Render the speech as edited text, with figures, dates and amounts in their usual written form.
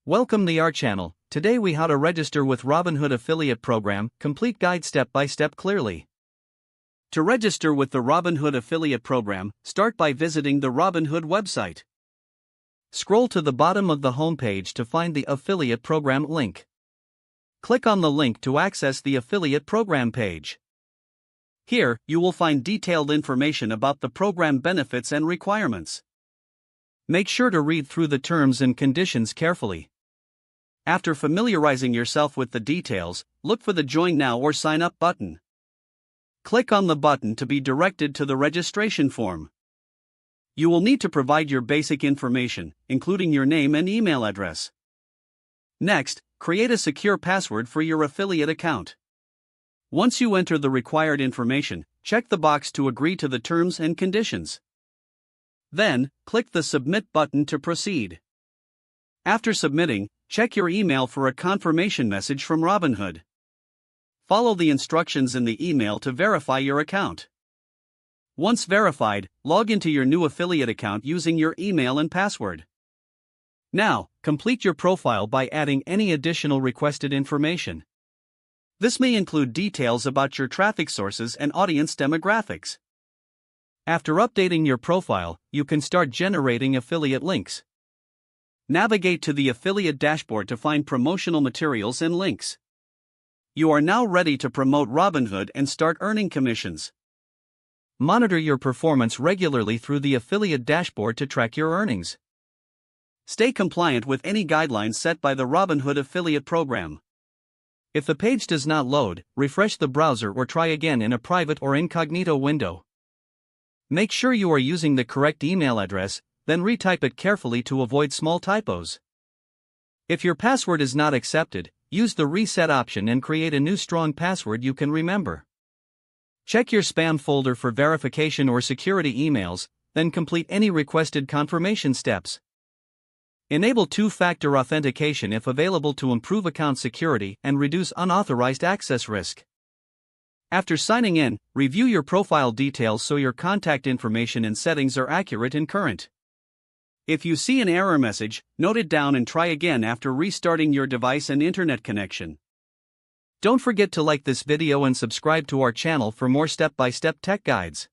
Welcome to our channel. Today we how to register with Robinhood affiliate program, complete guide step by step clearly. To register with the Robinhood affiliate program, start by visiting the Robinhood website. Scroll to the bottom of the homepage to find the affiliate program link. Click on the link to access the affiliate program page. Here, you will find detailed information about the program benefits and requirements. Make sure to read through the terms and conditions carefully. After familiarizing yourself with the details, look for the Join Now or Sign Up button. Click on the button to be directed to the registration form. You will need to provide your basic information, including your name and email address. Next, create a secure password for your affiliate account. Once you enter the required information, check the box to agree to the terms and conditions. Then, click the Submit button to proceed. After submitting, check your email for a confirmation message from Robinhood. Follow the instructions in the email to verify your account. Once verified, log into your new affiliate account using your email and password. Now, complete your profile by adding any additional requested information. This may include details about your traffic sources and audience demographics. After updating your profile, you can start generating affiliate links. Navigate to the affiliate dashboard to find promotional materials and links. You are now ready to promote Robinhood and start earning commissions. Monitor your performance regularly through the affiliate dashboard to track your earnings. Stay compliant with any guidelines set by the Robinhood affiliate program. If the page does not load, refresh the browser or try again in a private or incognito window. Make sure you are using the correct email address, then retype it carefully to avoid small typos. If your password is not accepted, use the reset option and create a new strong password you can remember. Check your spam folder for verification or security emails, then complete any requested confirmation steps. Enable two-factor authentication if available to improve account security and reduce unauthorized access risk. After signing in, review your profile details so your contact information and settings are accurate and current. If you see an error message, note it down and try again after restarting your device and internet connection. Don't forget to like this video and subscribe to our channel for more step-by-step tech guides.